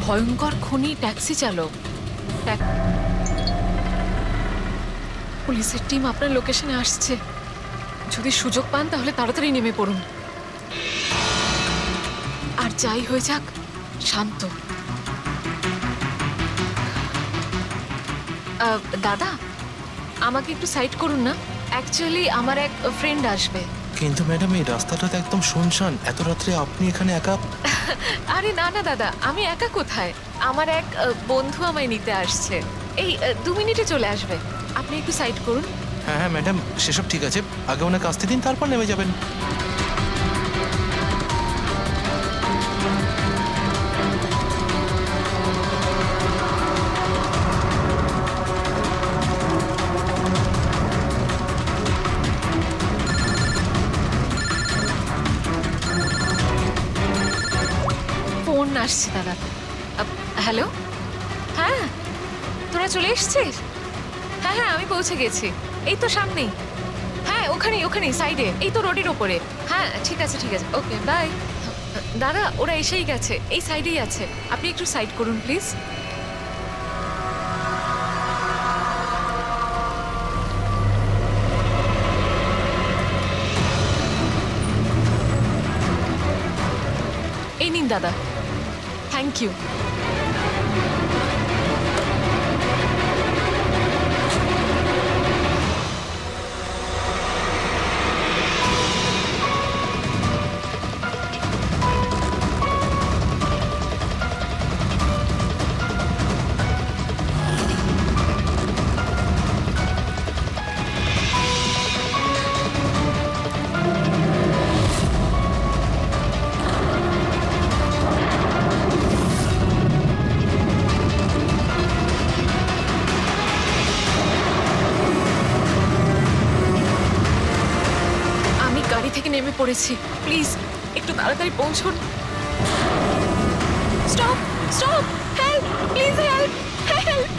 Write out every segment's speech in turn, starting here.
ভয়ঙ্কর খুনি ট্যাক্সি চালক। পুলিশের টিম আপনার লোকেশনে আসছে। যদি সুযোগ পান তাহলে তাড়াতাড়ি নেমে পড়ুন। আর যাই হয়ে যাক, শান্ত। দাদা, আমাকে একটু সাইড করুন না। অ্যাকচুয়ালি আমার এক ফ্রেন্ড আসবে। কিন্তু ম্যাডাম, এই রাস্তাটা তো একদম শুনশান। এত রাত্রে আপনি এখানে একা? আরে না না দাদা, আমি একা কোথায়? আমার এক বন্ধু আমায় নিতে আসছে। এই 2 মিনিটে চলে আসবে। আপনি একটু সাইড করুন। হ্যাঁ হ্যাঁ ম্যাডাম, সেসব ঠিক আছে। আগে ওনাকে আসতে দিন, তারপর নেমে যাবেন। ফোন আসছে দাদা। হ্যালো, হ্যাঁ তোরা চলে এসছিস? হ্যাঁ হ্যাঁ, আমি পৌঁছে গেছি। এই তো সামনেই। হ্যাঁ, ওখানেই সাইডে, এই তো রোডের ওপরে। হ্যাঁ ঠিক আছে ঠিক আছে, ওকে বাই। দাদা, ওরা এসেই গেছে, এই সাইডেই আছে। আপনি একটু সাইড করুন প্লিজ। এই নিন দাদা, থ্যাংক ইউ। আমি গাড়ি থেকে নেমে পড়েছি, প্লিজ একটু তাড়াতাড়ি পৌঁছুন। Stop stop, help please, help help.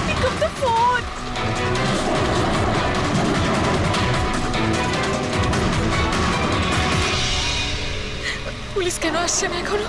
Pick up the phone. Police কেন আসছে না এখনো?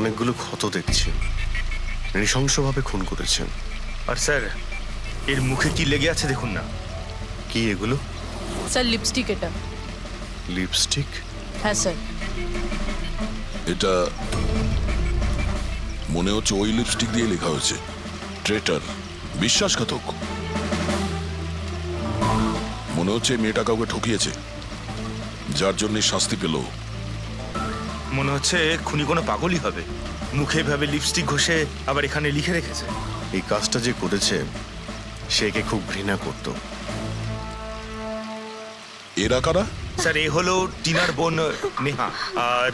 অনেকগুলো ক্ষত দেখছি। নৃশংসভাবে খুন করেছেন। আর স্যার, এর মুখে কি লেগে আছে দেখুন না। কি এগুলো? স্যার লিপস্টিক এটা। লিপস্টিক? হ্যাঁ স্যার। এটা মনে হচ্ছে ওই লিপস্টিক দিয়ে লেখা হয়েছে ট্রেটার, বিশ্বাসঘাতক। মনে হচ্ছে মেয়েটা কাউকে ঠকিয়েছে, যার জন্য শাস্তি পেল। মনে হচ্ছে খুনি কোনো পাগলই হবে। মুখে এভাবে লিপস্টিক ঘষে আবার এখানে লিখে রেখেছে। এই কাজটা যে করেছে সে একে খুব ঘৃণা করত। এরা কারা? স্যার, এ হলো টিনার বোন নেহা, আর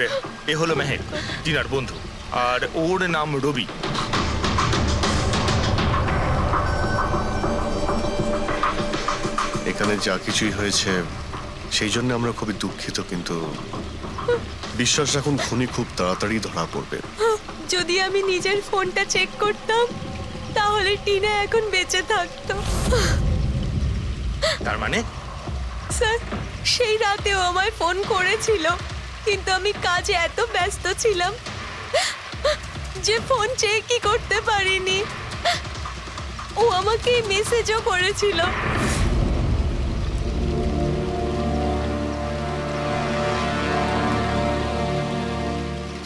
এ হলো মেহেক, টিনার বন্ধু, আর ওর নাম রবি। এখানে যা কিছুই হয়েছে সেই জন্য আমরা খুবই দুঃখিত, কিন্তু বিশ্বাস রাখুন খুনি খুব তাড়াতাড়ি ধরা পড়বে। যদি আমি নিজের ফোনটা চেক করতাম তাহলে টিনা এখন বেঁচে থাকতো। তার মানে স্যার সেই রাতেও আমায় ফোন করেছিল, কিন্তু আমি কাজে এত ব্যস্ত ছিলাম যে ফোন চেকই করতে পারিনি। ও আমাকে মেসেজও করেছিল।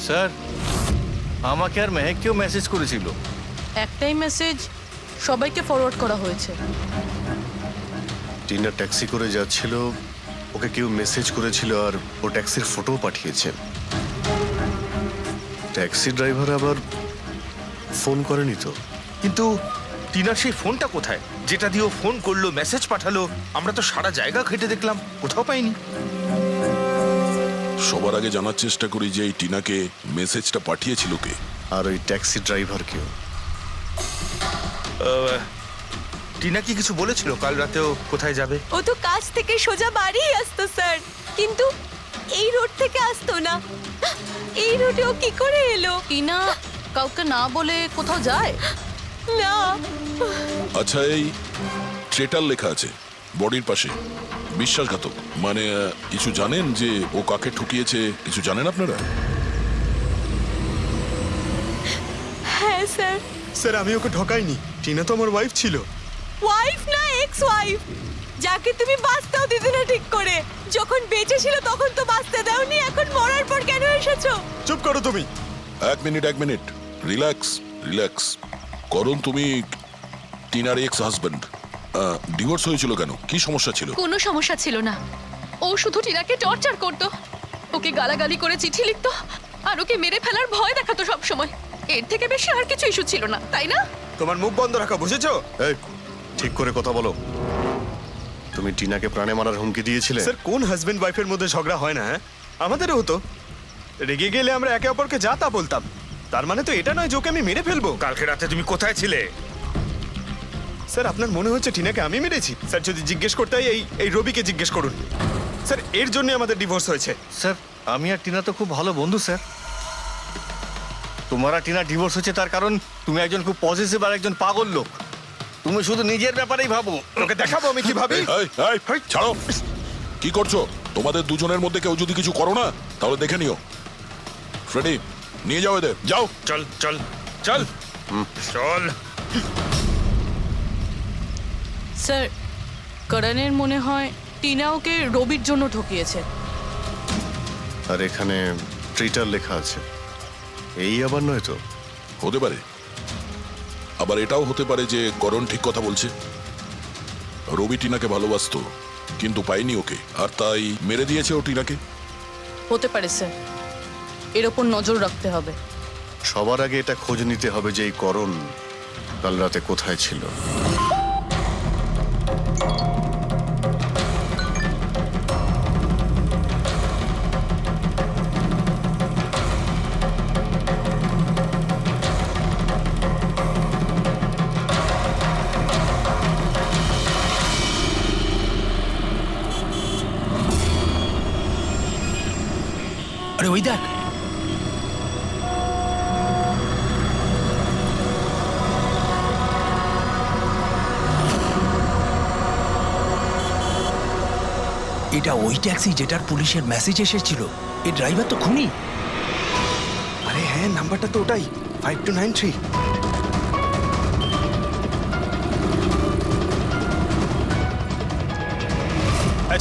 স্যার আমাকে আর মেহেককেও মেসেজ করেছিল। একটাই মেসেজ সবাইকে ফরওয়ার্ড করা হয়েছে। টিনা ট্যাক্সি করে যাচ্ছিল, ওকে কেউ মেসেজ করেছিল আর ও ট্যাক্সির ফটো পাঠিয়েছে। ট্যাক্সি ড্রাইভার আবার ফোন করেনি তো। কিন্তু টিনার সেই ফোনটা কোথায়, যেটা দিয়ে ও ফোন করলো, মেসেজ পাঠালো? আমরা তো সারা জায়গা ঘেটে দেখলাম, কোথাও পাইনি। সবার আগে জানার চেষ্টা করি যে এই টিনাকে মেসেজটা পাঠিয়েছিল কে। আর ওই ট্যাক্সি ড্রাইভার কেউ। টিনা কি কিছু বলেছিল কাল রাতেও কোথায় যাবে? ও তো কাজ থেকে সোজা বাড়ি আসতো স্যার, কিন্তু এই রোড থেকে আসতো না। এই রোডে ও কি করে এলো? টিনা কাউকে না বলে কোথাও যায়? না। আচ্ছা, এই ট্রেটার লেখা আছে বডির পাশে, বিশ্বাসঘাতক মানে কিছু জানেন যে ও কাকে ঠকিয়েছে? কিছু জানেন আপনারা? হ্যাঁ স্যার। স্যার আমি ওকে ঠকাইনি, টিনা তো আমার ওয়াইফ ছিল। ওয়াইফ না, এক্স ওয়াইফ, যাকে তুমি বাঁচতেও দিতে না ঠিক করে। যখন বেঁচে ছিল তখন তো বাঁচতে দাওনি, এখন মরার পর কেন এসেছো? চুপ করো তুমি। এক মিনিট, রিল্যাক্স রিল্যাক্স। করুন, তুমি টিনার এক্স হাজব্যান্ড, ডিভোর্স হয়েছিল কেন? কি সমস্যা ছিল? কোনো সমস্যা ছিল না। ও শুধু টিনাকে টর্চার করতো, ওকে গালাগালি করে চিঠি লিখতো আর ওকে মেরে ফেলার ভয় দেখাতো সব সময়। এর থেকে বেশি আর কিছু ইস্যু ছিল না, তাই না? তোমার মুখ বন্ধ রাখা, বুঝেছো? এই, ঠিক করে কথা বলো। তুমি টিনাকে প্রাণে মারার হুমকি দিয়েছিলে? স্যার কোন হাজবেন্ড ওয়াইফের মধ্যে ঝগড়া হয় না? হ্যাঁ, আমাদেরও হতো। রেগে গেলে আমরা একে অপরকে যা তা বলতাম। তার মানে তো এটা নয় যে ওকে আমি মেরে ফেলবো। কালকে রাতে তুমি কোথায় ছিলে? স্যার আপনার মনে হচ্ছে টিনাকে আমি মেরেছি? স্যার যদি জিজ্ঞেস করতে হয় এই রবিকে জিজ্ঞেস করুন। স্যার এর জন্য আমাদের ডিভোর্স হয়েছে। স্যার আমি আর টিনা তো খুব ভালো বন্ধু স্যার। তোমার আর টিনা ডিভোর্স হচ্ছে তার কারণ তুমি একজন খুব পজিটিভ আর একজন পাগল লোক। তুমি শুধু নিজের ব্যাপারেই ভাবো। ওকে দেখাবো আমি কি ভাবি। ছাড়ো, কি করছো? তোমাদের দুজনের মধ্যে কেউ যদি কিছু করো না তাহলে দেখে নিও। ফ্রেডি, নিয়ে যাও এদের, যাও। চল চল চল চল। স্যার করণের মনে হয় টিনা ওকে রবির জন্য ঠকিয়েছে। আর এখানে ট্রিটার লেখা আছে, এই আবার নয় তো? হতে পারে, আবার এটাও হতে পারে যে করণ ঠিক কথা বলছে। রবি টিনাকে ভালোবাসতো কিন্তু পায়নি ওকে, আর তাই মেরে দিয়েছে ও টিনাকে। হতে পারে স্যার, এর ওপর নজর রাখতে হবে। সবার আগে এটা খোঁজ নিতে হবে যে এই করণ কাল রাতে কোথায় ছিল। আরে ওই দেখ, এটা ওই ট্যাক্সি যেটার পুলিশের মেসেজ এসেছিল। এই ড্রাইভার তো খুনি। আরে হ্যাঁ, নাম্বারটা তো ওটাই, 5293।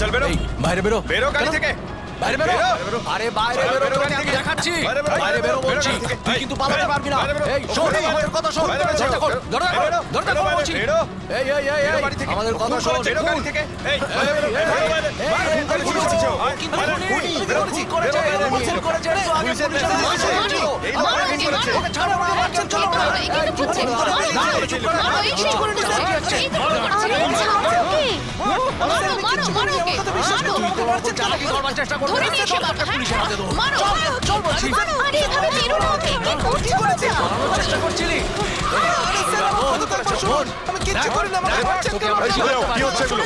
চল বেরো, এই বাইরে বেরো, বেরো গাড়ি থেকে, বাইরে বেরো। বেরো। আরে বাইরে বাইরে বেরো, বেরো তোকে গাড়ি আমি থেকে। দেখাচ্ছি। বাইরে বেরো, বাইরে বেরো বেরো বলছি, গাড়ি থেকে। তুই কিন্তু পালাতে পারবি না। বাইরে বেরো। এই শোন, ওখানে আমাদের কথা শোন। বাইরে বেরো। দরজা খোল, দরজা খোল, বেরো। দরজা খোল বলছি। বেরো। এই এই এই বেরো এই, গাড়ি থেকে। আমাদের কথা শোন। বেরো গাড়ি থেকে। এই, বাইরে বেরো, বাইরে বেরো, বাইরে বেরো। বাইরে ফোন করেছো? কিন্তু বাইরে খুনি, বেরো। খুনি করেছে, বেরো, খুনি বেরো। করেছে রে। আগে পুলিশের পুলিশের মেসেজ মেসেজ এসেছিল। এসেছিল। এই আমার মারা খুনি করেছে। ওকে ছাড়ো, আমাকে মারছেন, চলো না। এই চুপ করো, দাঁড়াও, চুপ করো। এই সেই করে নিচ্ছে। তুই তো ওর চালাকি করবার চেষ্টা করবি। পুলিশের হাতে দেবো। চল বলছি। পালানোর চেষ্টা করছিলি? শোন, কি হচ্ছে এগুলো?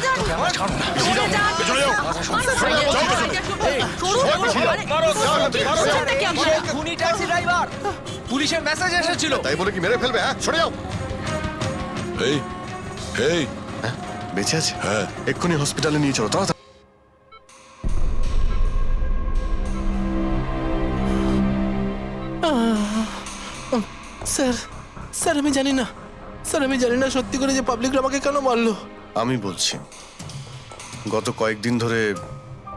পুলিশের মেসেজ এসেছিল। তাই বলে কি মেরে ফেলবে? হ্যাঁ, সরে যাও। এই এই বেঁচে আছে? হ্যাঁ। এক্ষুনি হসপিটালে নিয়ে চলো, তাড়াতাড়ি। স্যার স্যার আমি জানি না, স্যার আমি জানি না সত্যি করে যে পাবলিক আমাকে কেন মারলো। আমি বলছি, গত কয়েকদিন ধরে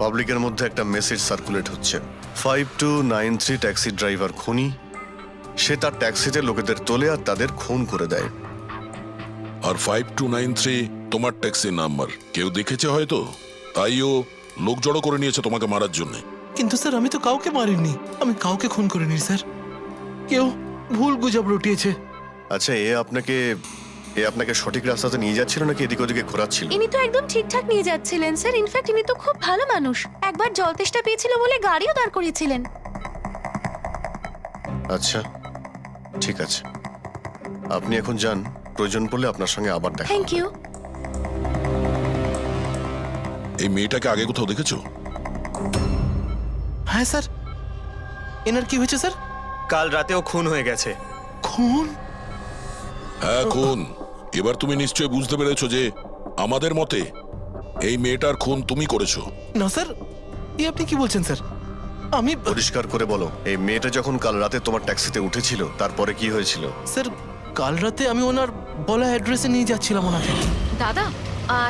পাবলিকের মধ্যে একটা মেসেজ সার্কুলেট হচ্ছে। 5293 ট্যাক্সি ড্রাইভার খুনি। সে তার ট্যাক্সিতে লোকেদের তোলে আর তাদের খুন করে দেয়। আর 5293 তোমার ট্যাক্সির নাম্বার। কেউ দেখেছে হয়তো, তাই ও লোক জড়ো করে নিয়েছে তোমাকে মারার জন্য। কিন্তু স্যার আমি তো কাউকে মারিনি, আমি কাউকে খুন করিনি স্যার। কেউ ভুল গুজব রটিয়েছে। আচ্ছা, এ আপনাকে সঠিক রাস্তাতে নিয়ে যাচ্ছিল নাকি এদিক ওদিকে ঘোরাচ্ছিল? ইনি তো একদম ঠিকঠাক নিয়ে যাচ্ছিলেন স্যার। ইনফ্যাক্ট ইনি তো খুব ভালো মানুষ। একবার জল তেষ্টা পেয়েছিল বলে গাড়িও দাঁড় করিয়েছিলেন। আচ্ছা, ঠিক আছে, আপনি এখন যান। প্রয়োজন পড়লে আপনার সঙ্গে আবার দেখা থ্যাংক ইউ। এই মেয়েটাকে আগে কোথাও দেখেছো? হ্যাঁ স্যার। এনার কি হয়েছে স্যার? কাল রাতেও খুন হয়ে গেছে। খুন? হ্যাঁ, খুন। এবার তুমি নিশ্চয়ই বুঝতে পেরেছো যে আমাদের মতে এই মেয়েটার খুন তুমি করেছো। না স্যার, আপনি কি বলছেন স্যার? আমি পরিষ্কার করে বলো, এই মেয়েটা যখন কাল রাতে তোমার ট্যাক্সিতে উঠেছিল তারপরে কি হয়েছিল? স্যার কাল রাতে আমি ওনার বলা অ্যাড্রেসে নিয়ে যাচ্ছিলাম ওনাকে। দাদা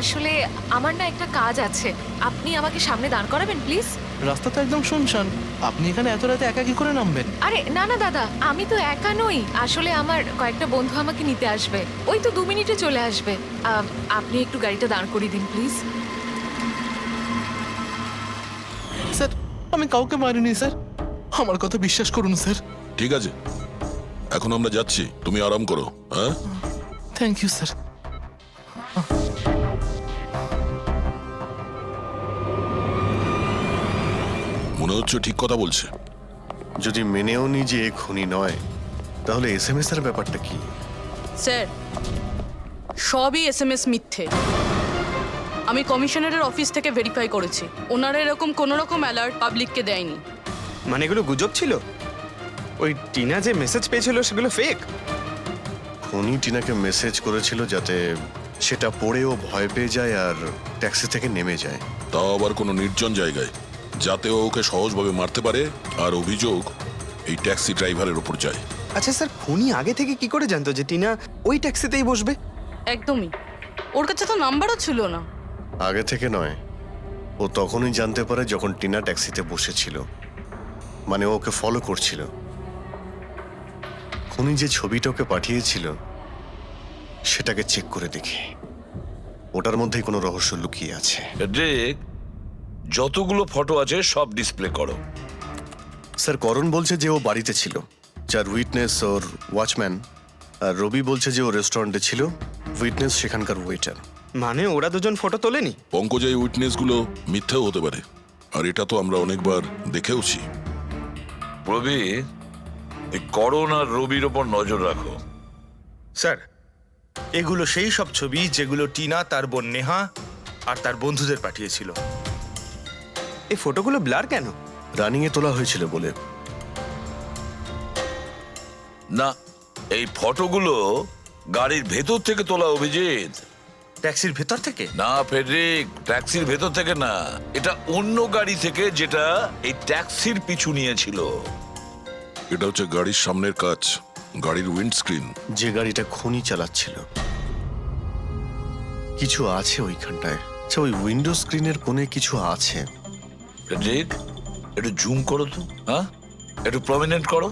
আসলে আমার না একটা কাজ আছে, আপনি আমাকে সামনে দাঁড় করাবেন প্লিজ? রাস্তা তো একদম শুনশান, আপনি এখানে এত রাতে একা কি করে নামবেন? আরে না না দাদা, আমি তো একা নই। আসলে আমার কয়েকটা বন্ধু আমাকে নিতে আসবে, ওই তো 2 মিনিটে চলে আসবে। আপনি একটু গাড়িটা দাঁড় করিয়ে দিন প্লিজ। স্যার আমি কাউকে মারিনি স্যার, আমার কথা বিশ্বাস করুন স্যার। ঠিক আছে, এখন আমরা যাচ্ছি, তুমি আরাম করো। হ্যাঁ, থ্যাংক ইউ স্যার। মনে হচ্ছে ঠিক কথা বলছে। যদি মেনেও নি যে এ খুনি নয়, তাহলে এসএমএস এর ব্যাপারটা কি? স্যার সবই এসএমএস মিথ্যে। আমি কমিশনারের অফিস থেকে ভেরিফাই করেছি, ওনারা এরকম কোনো রকম অ্যালার্ট পাবলিককে দেয়নি। মানে এগুলো গুজব ছিল? ওই টিনা যে মেসেজ পেয়েছিল সেগুলো ফেক? খুনি টিনাকে মেসেজ করেছিল যাতে সেটা পড়েও ভয় পেয়ে যায় আর ট্যাক্সি থেকে নেমে যায়। তাও আবার কোনো নির্জন জায়গায়, যাতে ও ওকে সহজভাবে মারতে পারে আর অভিযোগ এই ট্যাক্সি ড্রাইভারের উপর যায়। আচ্ছা স্যার, খুনি আগে থেকে কি করে জানতো যে টিনা ওই ট্যাক্সিতেই বসবে? একদমই, ওর কাছে তো নাম্বারও ছিল না। আগে থেকে নয়, ও তখনই জানতে পারে যখন টিনা ট্যাক্সিতে বসেছিল, মানে ও ওকে ফলো করছিল। খুনি যে ছবিটা ওকে পাঠিয়েছিল সেটাকে চেক করে দেখি, ওটার মধ্যেই কোনো রহস্য লুকিয়ে আছে। দেখ, যতগুলো ফটো আছে সব ডিসপ্লে করো। স্যার, করণ বলছে যে ও বাড়িতে ছিল, যার উইটনেস ওর ওয়াচম্যান, আর রবি বলছে যে ও রেস্টুরেন্টে ছিল, উইটনেস সেখানকার ওয়েটার। মানে ওরা দুজন ফটো তোলেনি? পঙ্কজ, এই উইটনেসগুলো মিথ্যেও হতে পারে, আর এটা তো আমরা অনেকবার দেখেওছি। রবি, এই করণ আর রবির ওপর নজর রাখো। স্যার, এগুলো সেই সব ছবি যেগুলো টিনা তার বোন নেহা আর তার বন্ধুদের পাঠিয়েছিল। এই ফটোগুলো ব্লার কেন? রানিং এ তোলা হয়েছিল বলে। না, এই ফটোগুলো গাড়ির ভেতর থেকে তোলা, অভিজিৎ। ট্যাক্সির ভেতর থেকে? না ফেডরিক, ট্যাক্সির ভেতর থেকে না, এটা অন্য গাড়ি থেকে যেটা এই ট্যাক্সির পিছু নিয়েছিল। এটা হচ্ছে গাড়ির সামনের কাচ, গাড়ির উইন্ডস্ক্রিন। যে গাড়িটা খুনি চালাচ্ছিল। কিছু আছে ওইখানটায়। আচ্ছা, ওই উইন্ডো স্ক্রিনের কোণে কিছু আছে। ফেডরিক, একটু জুম করো তো, হ্যাঁ, একটু প্রমিনেন্ট করো।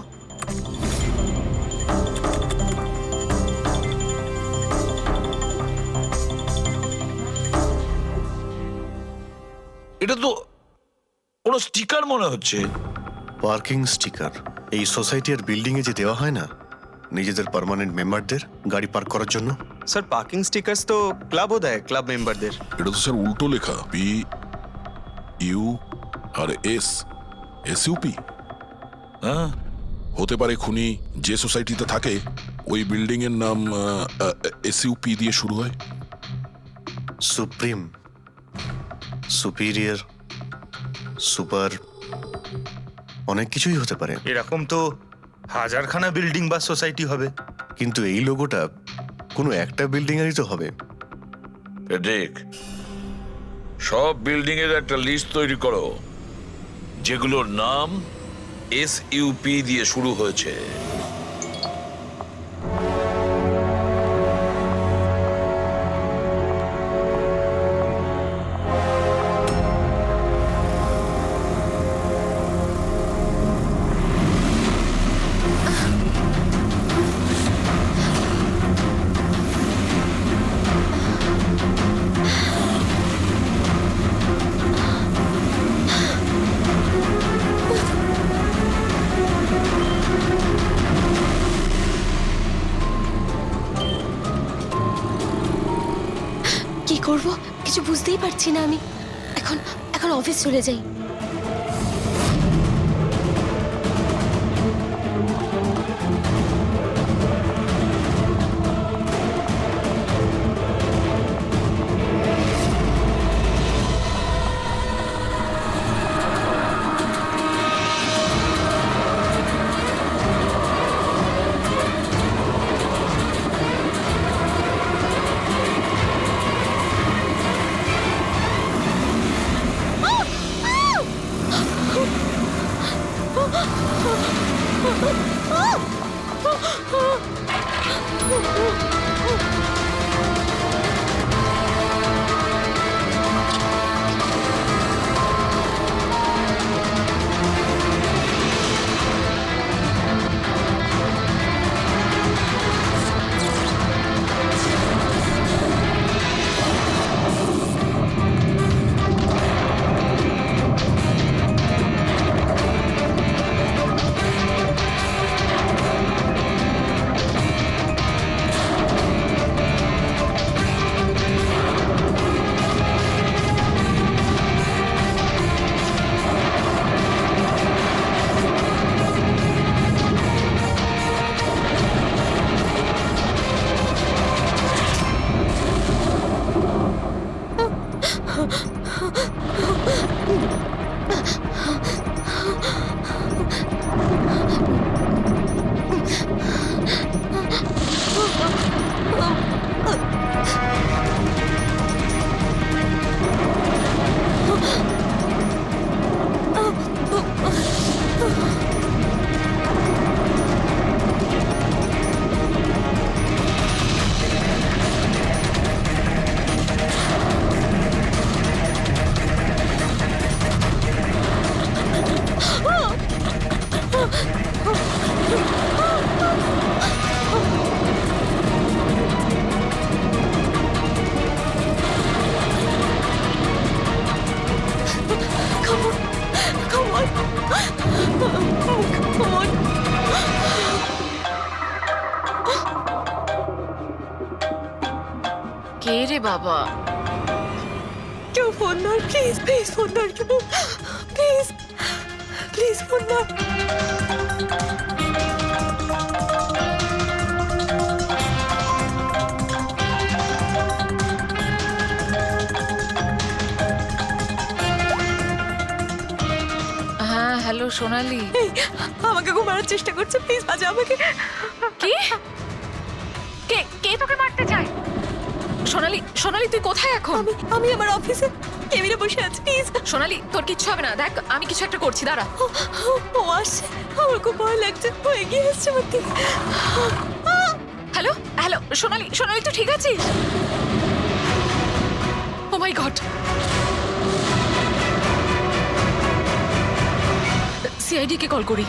এটা তো কোনো স্টিকার মনে হচ্ছে। Parking sticker. এই সোসাইটির বিল্ডিং এ যে দেওয়া হয় না নিজেদের পার্মানেন্ট মেম্বারদের গাড়ি পার্ক করার জন্য। স্যার, পার্কিং স্টিকার্স তো ক্লাবও দেয়, ক্লাব মেম্বারদের। এটা তো স্যার উল্টো লেখা, P U R S, SUP. হ্যাঁ, হতে পারে খুনি যে সোসাইটিতে থাকে ওই বিল্ডিং এর নাম এসইউপি দিয়ে শুরু হয়। সুপ্রিম, সুপিরিয়র, সুপার, অনেক কিছুই হতে পারে। এরকম তো হাজারখানা বিল্ডিং বা সোসাইটি হবে। কিন্তু এই লোগোটা কোনো একটা বিল্ডিং এরই তো হবে। দেখ, সব বিল্ডিং এর একটা লিস্ট তৈরি করো যেগুলোর নাম এসইউপি দিয়ে শুরু হয়েছে। কি করব কিছু বুঝতেই পারছি না আমি। এখন এখন অফিস চলে যাই। কে রে বাবা? কেউ ফোন ধর প্লিজ, প্লিজ ফোন ধর কেউ, প্লিজ প্লিজ ফোন ধর। হ্যাঁ হ্যালো সোনালি। এই আমাকে খুব মারার চেষ্টা করছে, প্লিজ বাজা আমাকে। কি? কে কে তোকে মারতে চায়? সোনালি, সোনালি তুই কোথায় এখন? আমি আমার অফিসে কেবিনে বসে আছি, প্লিজ। সোনালি তোর কিচ্ছু হবে না, দেখ আমি কিছু একটা করছি, দাঁড়া। ও আসছে, আমার খুব ভয় লাগছে, ও এগিয়ে আসছে আমার দিকে। হ্যালো হ্যালো সোনালি, সোনালি তুই ঠিক আছিস? ও মাই গড, সিআইডি কে কল করি।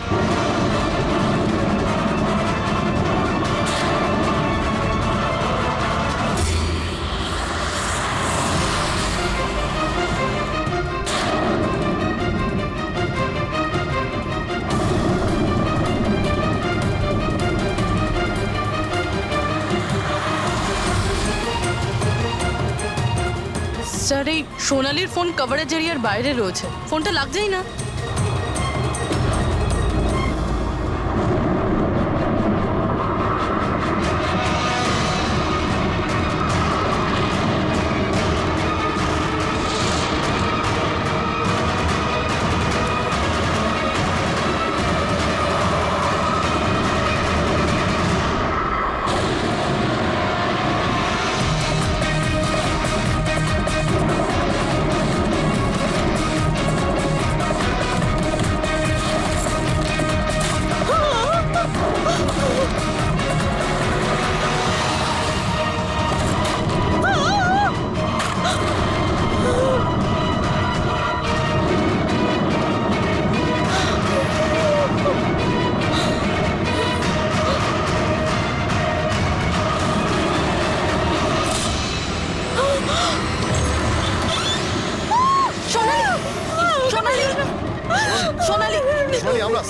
স্যার, এই সোনালির ফোন কভারেজ এরিয়ার বাইরে রয়েছে, ফোনটা লাগছেই না।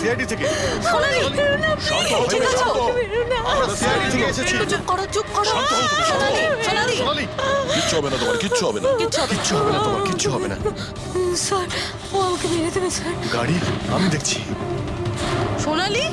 সিআইডি থেকে। সোনালি শান্ত হও, ঠিক আছো? আমরা সিআইডি থেকে এসেছি। একটু চুপ করো, চুপ করো। সোনালি, সোনালি, সোনালি, কিচ্ছু হবে না তোমার, কিচ্ছু হবে না। কিচ্ছু হবে না। কিচ্ছু হবে না তোমার, কিচ্ছু হবে না। স্যার ও আমাকে মেরে দেবে স্যার। গাড়ি আমি দেখছি। সোনালি,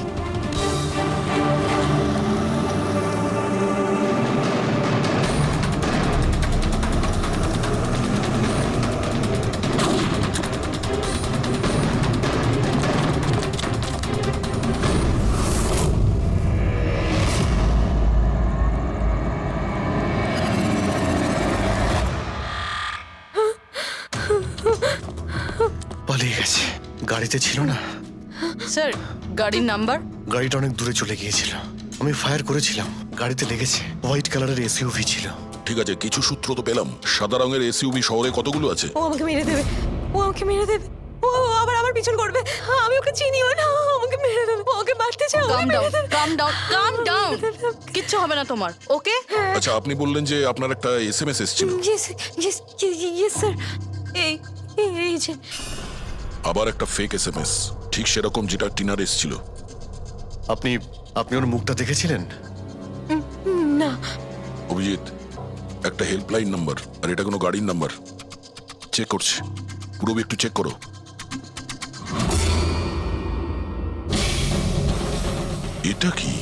পালিয়ে গেছে। গাড়িতে ছিল না। স্যার গাড়ির নাম্বার? গাড়িটা অনেক দূরে চলে গিয়েছিল। আমি ফায়ার করেছিলাম, গাড়িতে লেগেছে। হোয়াইট কালারের এসইউভি ছিল। ঠিক আছে, কিছু সূত্র তো পেলাম। সাদা রঙের এসইউভি শহরে কতগুলো আছে? ও আমাকে মেরে দেবে, ও আমাকে মেরে দেবে, ও আবার আমার পিছন করবে। আমি ওকে চিনিও না, ও আমাকে মেরে দেবে, ও ওকে মারতে চাও। কাম ডাউন, কাম ডাউন, কাম ডাউন। কিচ্ছু হবে না তোমার, ওকে? আচ্ছা, আপনি বললেন যে আপনার একটা এসএমএস এসেছিল। Yes yes yes sir. এই এই যে আবার একটা ফেক এসএমএস, ঠিক সেরকম যেটা টিনার এসেছিল। আপনি আপনি ওর মুখটা দেখেছিলেন? না। অভিজিৎ, একটা হেল্পলাইন নাম্বার, আর এটা কোনো গাড়ির নাম্বার। চেক করছি, পুরো একটু চেক করো। এটা কি?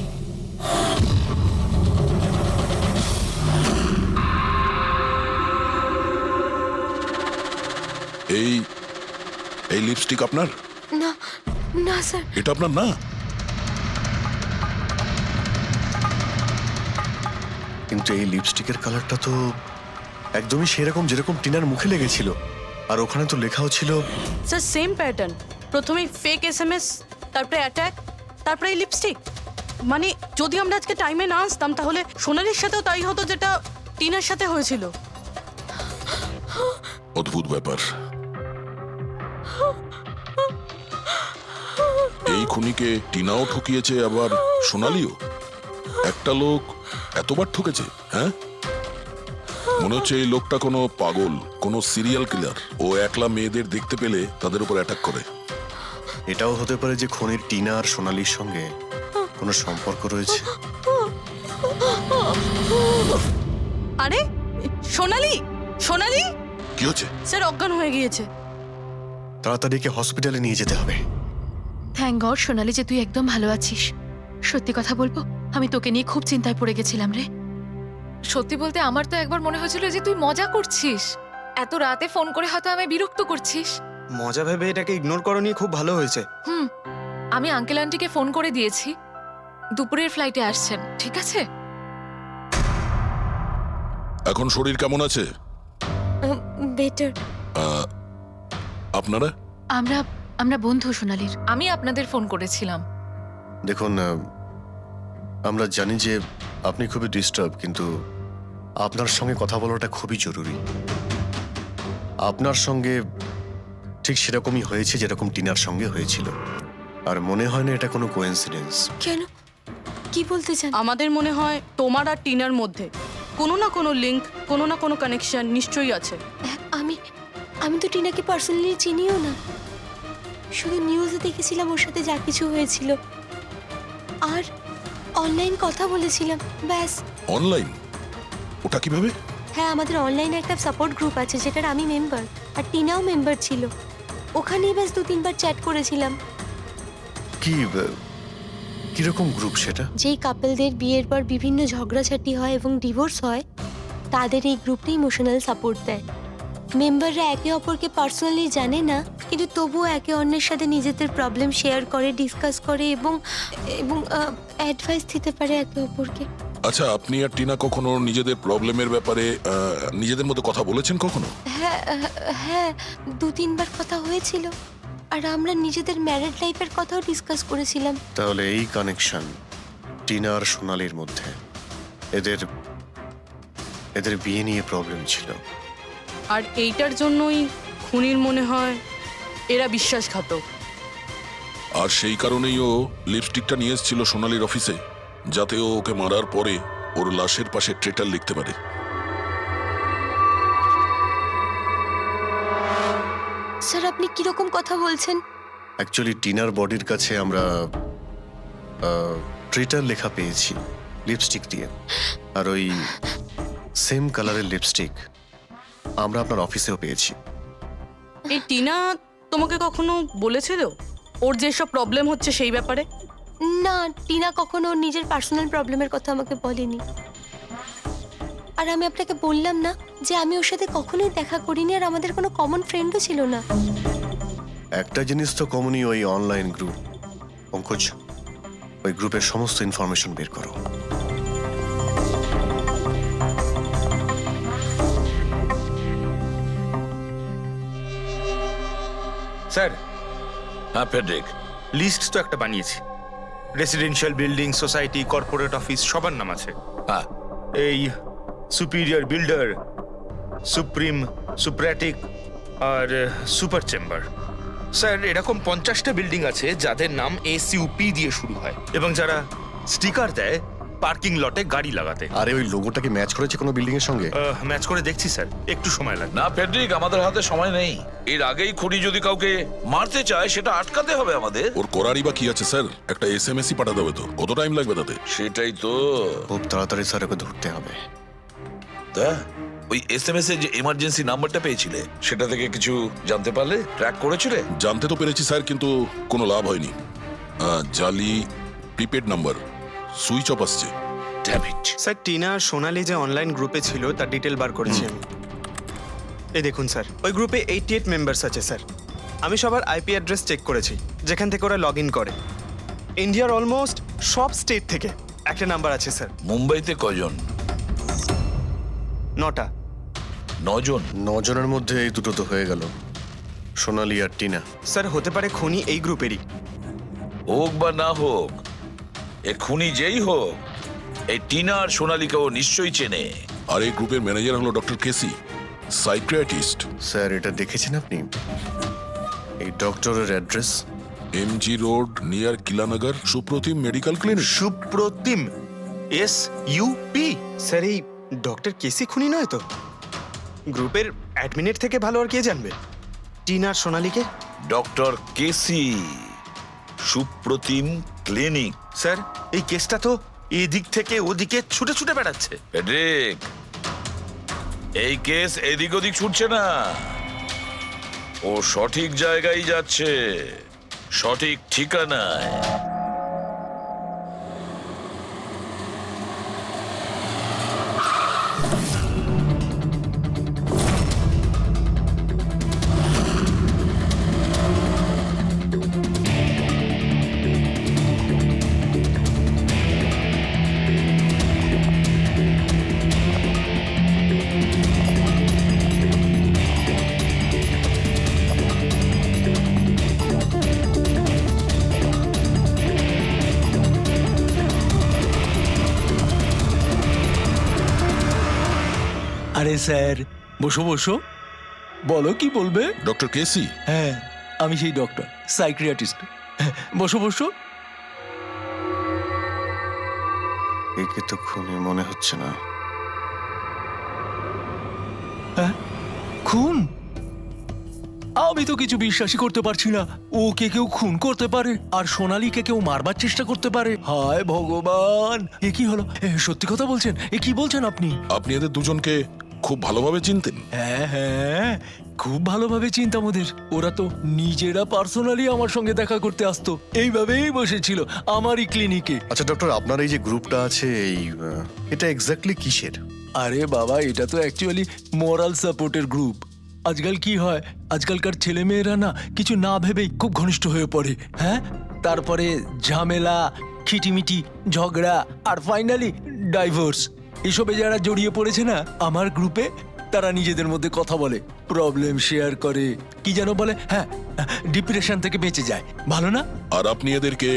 এই এই লিপস্টিক আপনার? না না স্যার। এটা আপনার না? কিন্তু এই লিপস্টিকের কালারটা তো একদমই সেরকম যেরকম টিনার মুখে লেগেছিল। আর ওখানে তো লেখাও ছিল। স্যার সেম প্যাটার্ন, প্রথমে ফেক এসএমএস, তারপরে অ্যাটাক, তারপরে এই লিপস্টিক। মানে যদি আমরা আজকে টাইমে না আসতাম তাহলে সোনালির সাথেও তাই হতো যেটা টিনার সাথে হয়েছিল। অদ্ভুত ব্যাপার। এই খুনিকে টিনাও ঠকিয়েছে, আবার সোনালিও। একটা লোক এতবার ঠকেছে, হ্যাঁ? মনে হচ্ছে এই লোকটা কোনো পাগল, কোনো সিরিয়াল কিলার। ও একলা মেয়েদের দেখতে পেলে তাদের উপর অ্যাটাক করে। এটাও হতে পারে যে খনির টিনা আর সোনালির সঙ্গে কোনো সম্পর্ক রয়েছে। আরে সোনালি, সোনালি! কি হচ্ছে? স্যার অজ্ঞান হয়ে গিয়েছে। তাড়াতাড়ি একে হসপিটালে নিয়ে যেতে হবে। থ্যাংক গড সোনালি যে তুই একদম ভালো আছিস। সত্যি কথা বলবো, আমি তোকে নিয়ে খুব চিন্তায় পড়ে গেছিলাম রে। সত্যি বলতে আমার তো একবার মনে হয়েছিল যে তুই মজা করছিস, এত রাতে ফোন করে হয়তো আমায় বিরক্ত করছিস। মজা ভেবে এটাকে ইগনোর করনি, খুব ভালো হয়েছে। আমি আঙ্কেল আন্টিকে ফোন করে দিয়েছি, দুপুরের ফ্লাইটে আসছেন, ঠিক আছে? এখন শরীর কেমন আছে? বেটার। আপনারা? আমরা আমরা বন্ধু সোনালির। আমি আপনাদের ফোন করেছিলাম। দেখুন, আমরা জানি যে আপনি খুবই ডিস্টার্ব, কিন্তু আপনার সঙ্গে কথা বলাটা খুবই জরুরি। আপনার সঙ্গে ঠিক সেরকমই হয়েছে যেরকম টিনার সঙ্গে হয়েছিল। আর মনে হয় না এটা কোনো কোইন্সিডেন্স। কেন, কি বলতে চান? আমাদের মনে হয় তোমার আর টিনার মধ্যে কোনো না কোনো লিংক, কোনো না কোনো কানেকশন নিশ্চয়ই আছে। আমি আমি তো টিনাকে পার্সোনালি চিনিও না, শুধু নিউজে দেখেছিলাম ওর সাথে যা কিছু হয়েছিল, আর অনলাইন কথা বলেছিলাম, ব্যাস। অনলাইন? ওটা কিভাবে? হ্যাঁ, আমাদের অনলাইনে একটা সাপোর্ট গ্রুপ আছে যেটার আমি মেম্বার, আর টিনাও মেম্বার ছিল। ওখানেই ব্যাস 2-3 বার চ্যাট করেছিলাম। কিরকম গ্রুপ সেটা? যেই কাপলদের বিয়ের পর বিভিন্ন ঝগড়াঝাটি হয় এবং ডিভোর্স হয়, তাদের এই গ্রুপটা ইমোশনাল সাপোর্ট দেয়। মেম্বাররা একে অপরকে পার্সোনালি জানে না, কিন্তু তবুও একে অন্যের সাথে নিজেদের প্রবলেম শেয়ার করে, ডিসকাস করে এবং এবং অ্যাডভাইস দিতে পারে একে অপরকে। আচ্ছা, আপনি আর টিনা কখনো নিজেদের প্রবলেমের ব্যাপারে নিজেদের মধ্যে কথা বলেছেন কখনো? হ্যাঁ হ্যাঁ, 2-3 বার কথা হয়েছিল, আর আমরা নিজেদের ম্যারিড লাইফের কথাও ডিসকাস করেছিলাম। তাহলে এই কানেকশন টিনা আর সোনালির মধ্যে, এদের বিয়ে নিয়ে প্রবলেম ছিল। আর এইটার জন্যই খুনির মনে হয় এরা বিশ্বাসঘাতক। আর সেই কারণেই ও লিপস্টিকটা নিয়ে এসেছিল সোনালির অফিসে, যাতে ও ওকে মারার পরে ওর লাশের পাশে ট্রেটার লিখতে পারে। স্যার, আপনি কিরকম কথা বলছেন? অ্যাকচুয়ালি টিনার বডির কাছে আমরা ট্রিটার লেখা পেয়েছি লিপস্টিক দিয়ে, আর ওই সেম কালারের লিপস্টিক আমরা আপনার অফিসেও পেয়েছি। এই টিনা তোমাকে কখনো বলেছিল ওর যেসব প্রবলেম হচ্ছে সেই ব্যাপারে? না, টিনা কখনো ওর নিজের পার্সোনাল প্রবলেমের কথা আমাকে বলেনি। আর আমি আপনাকে বললাম না যে আমি ওর সাথে কখনোই দেখা করিনি, আর আমাদের কোনো কমন ফ্রেন্ডও ছিল না। একটা জিনিস তো কমনই, ওই অনলাইন গ্রুপ। পঙ্কজ, ওই গ্রুপের সমস্ত ইনফরমেশন বের করো। স্যার, হ্যাঁ ফেডরিক, লিস্ট তো একটা বানিয়েছি। Residential building, society, corporate office সবার নাম আছে। হ্যাঁ এই সুপিরিয়র বিল্ডার, সুপ্রিম, সুপ্রাটিক আর সুপার চেম্বার। স্যার, এরকম 50টা বিল্ডিং আছে যাদের নাম SUP দিয়ে শুরু হয় এবং যারা স্টিকার দেয় পার্কিং লটে গাড়ি লাগাতে। আরে ওই লোগোটা কি ম্যাচ করেছে কোনো বিল্ডিং এর সঙ্গে? ম্যাচ করে দেখছি স্যার, একটু সময় লাগবে। না ফেডরিক, আমাদের হাতে সময় নেই। এর আগেই খুনি যদি কাউকে মারতে চায় সেটা আটকাতে হবে আমাদের। ওর করারই বা কি আছে স্যার? একটা SMS-ই পাঠাতে হবে তো, কত টাইম লাগবে তাতে? সেটাই তো। খুব তাড়াতাড়ি স্যার ওকে ধরতে হবে। তা ওই SMS এর যে এমার্জেন্সি নাম্বারটা পেয়েছিলে সেটা থেকে কিছু জানতে পারলে? ট্র্যাক করেছিলে? জানতে তো পেরেছি স্যার, কিন্তু কোনো লাভ হয়নি। জালি প্রিপেড নাম্বার, সুইচ অফ আসছে। Damn it! স্যার, টিনা আর সোনালি যে অনলাইন গ্রুপে ছিল তার ডিটেল বার করেছি আমি। এই দেখুন স্যার, ওই গ্রুপে 88 মেম্বার্স আছে স্যার। আমি সবার IP অ্যাড্রেস চেক করেছি যেখান থেকে ওরা লগ ইন করে। ইন্ডিয়ার অলমোস্ট সব স্টেট থেকে একটা নাম্বার আছে স্যার। মুম্বাইতে কজন? 9টা। 9 জন? 9 জনের মধ্যে এই দুটো তো হয়ে গেল, সোনালি আর টিনা। স্যার, হতে পারে খুনি এই গ্রুপেরই। হোক বা না হোক, এ খুনি যেই হোক, এই টিনা আর সোনালিকাও নিশ্চয়ই চেনে। আর এই গ্রুপের ম্যানেজার হলো ডক্টর কেসি, সাইকিয়াট্রিস্ট। স্যার, এটা দেখেছেন আপনি? এই ডক্টরের address MG road near Kilanagar, Supratim medical clinic. Supratim, SUP? Sir, এই ডক্টর কেসি খুনি নয় তো? গ্রুপের অ্যাডমিনের থেকে ভালো আর কে জানবে টিনা আর সোনালিকে? ডক্টর কেসি, সুপ্রতিম ক্লিনিক। স্যার, এই কেসটা তো এদিক থেকে ওদিকে ছুটে ছুটে বেড়াচ্ছে। ফেডরিক, এই কেস এদিক ওদিক ছুটছে না, ও সঠিক জায়গায় যাচ্ছে, সঠিক ঠিকানায়। আরে স্যার, বসো বসো, বলো কি বলবে? ডক্টর কেসি? হ্যাঁ, আমি সেই ডক্টর, সাইকিয়াট্রিস্ট। বসো বসো। একে তো খুনি মনে হচ্ছে না। খুন? আমি তো কিছু বিশ্বাসই করতে পারছি না। ওকে কেউ খুন করতে পারে আর সোনালীকে কেউ মারবার চেষ্টা করতে পারে? হায় ভগবান, এ কি হলো? সত্যি কথা বলছেন? এ কি বলছেন আপনি? আপনি এদের দুজনকে খুব ভালোভাবে চিনতেন? হ্যাঁ হ্যাঁ, খুব ভালোভাবে চিনতাম ওদের। ওরা তো নিজেরা পার্সোনালি আমার সঙ্গে দেখা করতে আসতো, এইভাবেই বসেছিল আমারই ক্লিনিকে। আচ্ছা ডক্টর, আপনার এই যে গ্রুপটা আছে, এটা এক্স্যাক্টলি কিসের? আরে বাবা, এটা তো অ্যাকচুয়ালি মোরাল সাপোর্টের গ্রুপ। আজকাল কি হয়, আজকালকার ছেলে মেয়েরা না কিছু না ভেবেই খুব ঘনিষ্ঠ হয়ে পড়ে। হ্যাঁ, তারপরে ঝামেলা, খিটিমিটি, ঝগড়া আর ফাইনালি ডাইভোর্স। এসবে যারা জড়িয়ে পড়েছে না আমার গ্রুপে, তারা নিজেদের মধ্যে কথা বলে, প্রবলেম শেয়ার করে, কি যেন বলে, হ্যাঁ, ডিপ্রেশন থেকে বেঁচে যায়। ভালো না? আর আপনি এদেরকে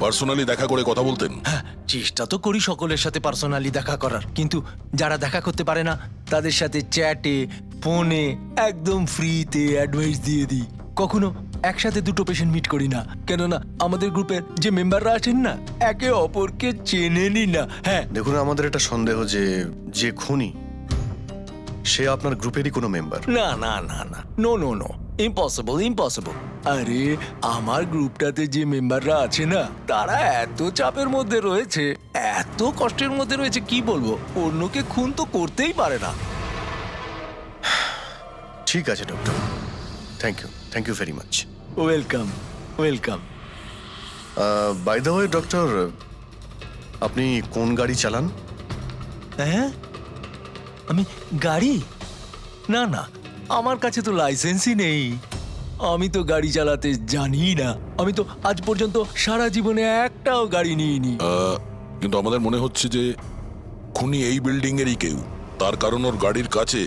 পার্সোনালি দেখা করে কথা বলতেন? হ্যাঁ, চেষ্টা তো করি সকলের সাথে পার্সোনালি দেখা করার, কিন্তু যারা দেখা করতে পারে না তাদের সাথে চ্যাটে, ফোনে একদম ফ্রিতে অ্যাডভাইস দিয়ে দিই। কখনো একসাথে দুটো পেশেন্ট মিট করি না, কেননা আমাদের গ্রুপের যে মেম্বাররা আছেন না একে অপরকে চেনেনি না। হ্যাঁ, দেখুন, আমাদের একটা সন্দেহ যে খুনি সে আপনার গ্রুপেরই কোনো মেম্বার। না না না না, no no no, impossible impossible. আরে আমার গ্রুপটাতে যে মেম্বাররা আছে না, তারা এত চাপের মধ্যে রয়েছে, এত কষ্টের মধ্যে রয়েছে, কি বলবো, অন্যকে খুন তো করতেই পারে না। ঠিক আছে doctor, thank you very much. Welcome welcome. By the way doctor, আপনি কোন গাড়ি চালান? হ্যাঁ, আমি গাড়ি? না না, আমার কাছে তো লাইসেন্সই নেই। আমি তো গাড়ি চালাতে জানি না। আমি তো আজ পর্যন্ত সারা জীবনে একটাও গাড়ি নিইনি। কিন্তু আমাদের মনে হচ্ছে যে খুনি এই বিল্ডিং এরই কেউ, তার কারণ ওর গাড়ির কাছে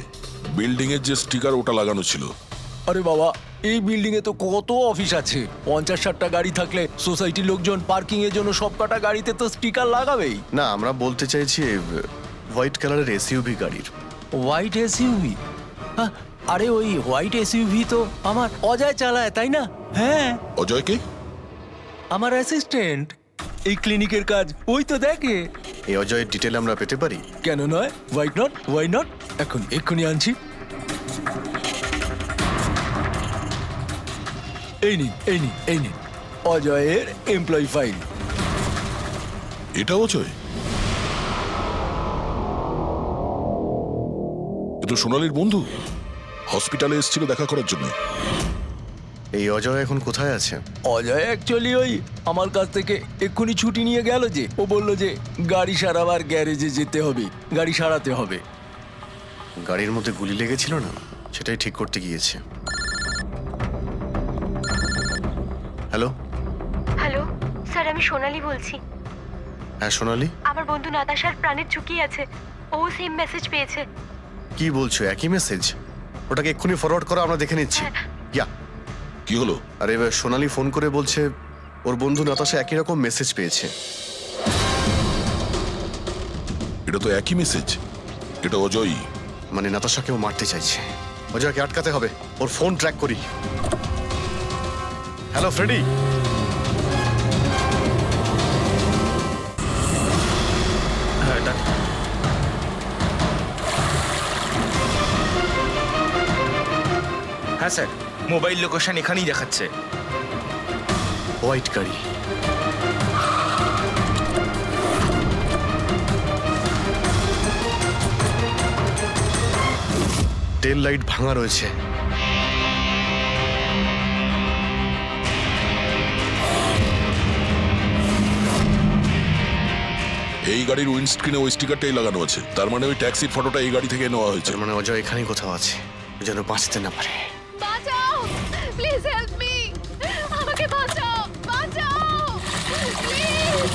বিল্ডিং এর যে স্টিকার ওটা লাগানো ছিল। আরে বাবা, এই বিল্ডিং এ তো কত অফিস আছে, 50-60টা গাড়ি থাকলে সোসাইটির লোকজন পার্কিং এর জন্য সব কটা গাড়িতে তো স্টিকার লাগাবেই। না, আমরা বলতে চাইছি হোয়াইট কালারের এসইউভি গাড়ির। White SUV? আরে ওই হোয়াইট এসইউভি তো আমার অজয় চালায়, তাই না? হ্যাঁ, অজয় কে? আমার অ্যাসিস্ট্যান্ট, এই ক্লিনিকের কাজ ওই তো দেখে। এই অজয়ের ডিটেল আমরা পেতে পারি? কেন নয়, ওয়াই নট, এক্ষুনি আনছি। এই নিন অজয়ের এমপ্লয়ি ফাইল। এটা অজয়? এ তো সোনালীর বন্ধু, হসপিটালে এসেছিল দেখা করার জন্য। এই অজয় এখন কোথায় আছে? অজয় অ্যাকচুয়ালি ওই আমার কাছ থেকে এক্ষুনি ছুটি নিয়ে গেল, যে ও বলল যে গাড়ি সারাবার গ্যারেজে যেতে হবে, গাড়ি সারাতে হবে। গাড়ির মধ্যে গুলি লেগেছিল না, সেটাই ঠিক করতে গিয়েছে। হ্যালো হ্যালো স্যার, আমি সোনালি বলছি। হ্যাঁ সোনালি, আমার বন্ধু নাতাশার প্রাণের ঝুঁকি আছে, ও সেম মেসেজ পেয়েছে। কি বলছো? একই মেসেজ? ওটাকে এক্ষুনি ফরওয়ার্ড করো, আমরা দেখে নিচ্ছি। ইয়া, কি হলো? আরে এবার সোনালি ফোন করে বলছে ওর বন্ধু নাতাশা একই রকম মেসেজ পেয়েছে। এটা তো একই মেসেজ, এটা অজয়ই। মানে নাতাশাকেও মারতে চাইছে। অজয়কে আটকাতে হবে, ওর ফোন ট্র্যাক করি। Hello Freddy. হ্যাঁ স্যার, মোবাইল লোকেশন এখানেই দেখাচ্ছে। হোয়াইট গাড়ি। টেল লাইট ভাঙা রয়েছে। এই গাড়ির উইন্ডস্ক্রিনে ওই স্টিকারটাই লাগানো আছে, তার মানে ওই ট্যাক্সির ফটোটা এই গাড়ি থেকে নেওয়া হয়েছে। তার মানে অজয় এখানেই কোথাও আছে, ও যেন বাঁচতে না পারে। বাঁচাও, প্লিজ হেল্প মি, আমাকে বাঁচাও, প্লিজ।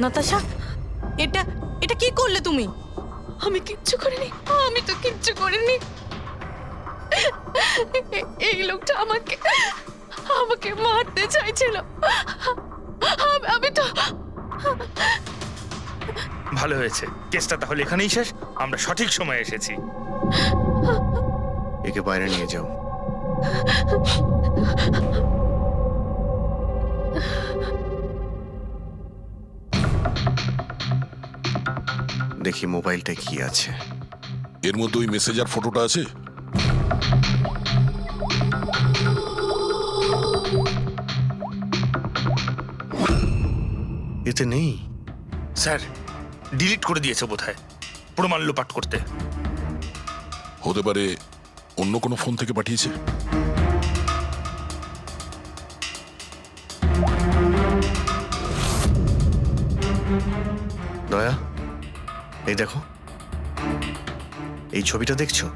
নাতাশা, এটা এটা কি করলে তুমি? আমি কিচ্ছু করিনি, আমি তো কিচ্ছু করিনি। এই লোকটা আমাকে মারতে চাইছিল। আমি তো। ভালো হয়েছে, কেসটা তাহলে এখানেই শেষ। আমরা সঠিক সময়ে এসেছি। একে বাইরে নিয়ে যাও। দেখি মোবাইলটা কি আছে। এর মধ্যে ওই মেসেজ আর ফটোটা আছে? এতে নেই স্যার, ডিলিট করে দিয়েছে বোধহয়, প্রমাণ লোপাট করতে। হতে পারে অন্য কোনো ফোন থেকে পাঠিয়েছে। দয়া, এই দেখো, এই ছবিটা দেখছো?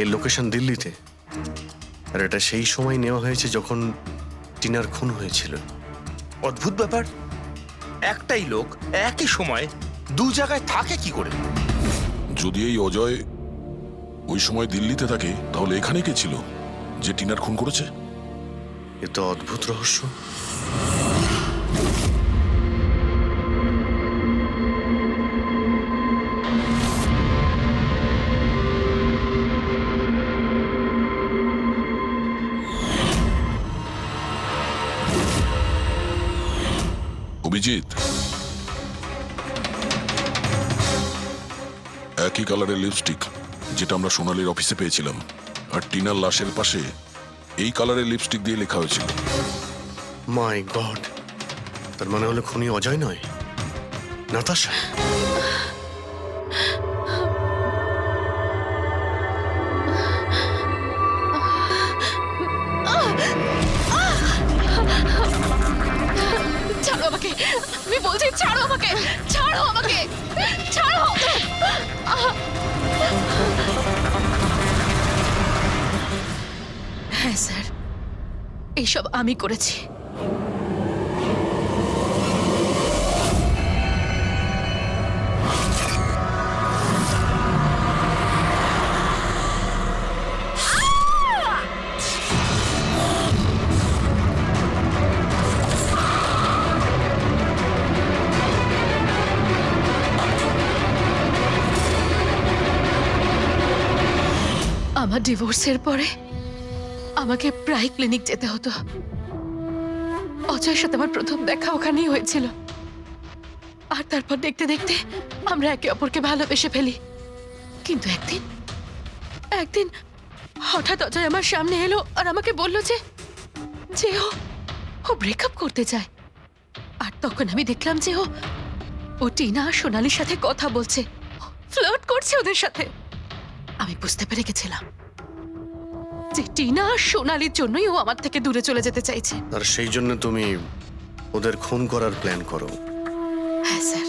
এই লোকেশন দিল্লিতে, আর এটা সেই সময় নেওয়া হয়েছে যখন টিনার খুন হয়েছিল। অদ্ভুত ব্যাপার, একটাই লোক একই সময় দু জায়গায় থাকে কি করে? যদি এই অজয় ওই সময় দিল্লিতে থাকে, তাহলে এখানে কে ছিল যে টিনার খুন করেছে? এ তো অদ্ভুত রহস্য। অভিজিৎ, একই কালারের লিপস্টিক যেটা আমরা সোনালীর অফিসে পেয়েছিলাম, আর টিনার লাশের পাশে এই কালারের লিপস্টিক দিয়ে লেখা হয়েছিল। মাই গড, তার মানে হলো খুনি অজয় নয়, নাতাশা। ছাড়ো আমাকে, আমি বলছি ছাড়ো আমাকে, ছাড়ো আমাকে, ছাড়ো। হ্যাঁ স্যার, এইসব আমি করেছি। আমার ডিভোর্সের পরে আমাকে প্রায় ক্লিনিক যেতে হতো। অজয়ের সাথে আমার প্রথম দেখা ওখানেই হয়েছিল, আর তারপর দেখতে দেখতে আমরা একে অপরকে ভালোবেসে ফেলি। কিন্তু একদিন হঠাৎ অজয় আমার সামনে এলো আর আমাকে বলল যে ও ব্রেকআপ করতে চায়। আর তখন আমি দেখলাম যে ও টিনা আর সোনালীর সাথে কথা বলছে, ফ্লার্ট করছে ওদের সাথে। আমি বুঝতে পেরে গেছিলাম যে টিনা আর সোনালীর জন্যই ও আমার থেকে দূরে চলে যেতে চাইছে। আর সেই জন্য তুমি ওদের খুন করার প্ল্যান করো? হ্যাঁ স্যার,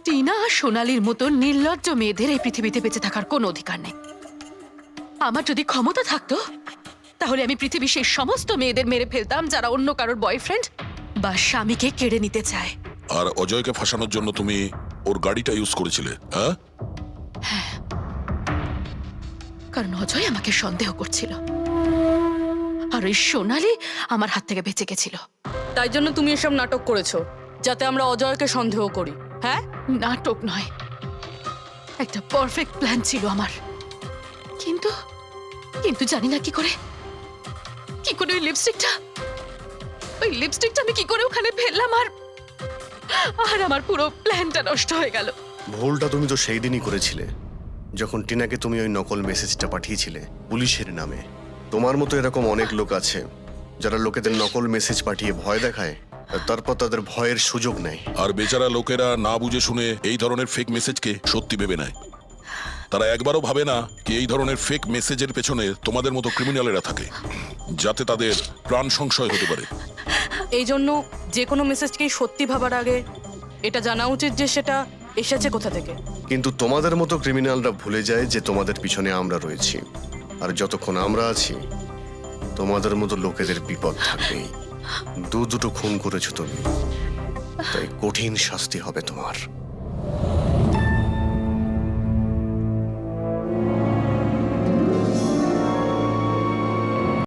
টিনা আর সোনালীর মতো নির্লজ্জ মেয়েদের এই পৃথিবীতে বেঁচে থাকার কোনো অধিকার নেই। আমার যদি ক্ষমতা থাকতো তাহলে আমি পৃথিবীর সেই সমস্ত মেয়েদের মেরে ফেলতাম যারা অন্য কারোর বয়ফ্রেন্ড বা স্বামীকে কেড়ে নিতে চায়। আর অজয়কে ফাঁসানোর জন্য তুমি ওর গাড়িটা ইউজ করেছিলে, হ্যাঁ? কারণ অজয় আমাকে সন্দেহ করছিল, আর ওই সোনালী আমার হাত থেকে বেঁচে গেছিল। তাই জন্য তুমি এসব নাটক করেছো যাতে আমরা অজয়কে সন্দেহ করি, হ্যাঁ? নাটক নয়, একটা পারফেক্ট প্ল্যান ছিল আমার। কিন্তু কিন্তু জানি না কি করে ওই লিপস্টিকটা আমি কি করে ওখানে ফেললাম, আর আমার পুরো প্ল্যানটা নষ্ট হয়ে গেল। ভুলটা তুমি তো সেই দিনই করেছিলে যখন টিনাকে তুমি ওই নকল মেসেজটা পাঠিয়েছিলে পুলিশের নামে। তোমার মতো এরকম অনেক লোক আছে যারা লোকেদের নকল মেসেজ পাঠিয়ে ভয় দেখায়, আর তারপর তাদের ভয়ের সুযোগ নেয়। আর বেচারা লোকেরা না বুঝে শুনে এই ধরনের ফেক মেসেজকে সত্যি ভেবে নেয়। তারা একবারও ভাবে না কি এই ধরনের ফেক মেসেজের পেছনে তোমাদের মতো ক্রিমিনালেরা থাকে, যাতে তাদের প্রাণ সংশয় হতে পারে। এই জন্য যে কোনো মেসেজকেই সত্যি ভাবার আগে এটা জানা উচিত যে সেটা এসেছে কোথা থেকে। কিন্তু তোমাদের মতো ক্রিমিনালরা ভুলে যায় যে তোমাদের পিছনে আমরা রয়েছি, আর যতক্ষণ আমরা আছি তোমাদের মতো লোকেদের বিপদ থাকবেই। দুটো খুন করেছো তুমি, তাই কঠিন শাস্তি হবে তোমার।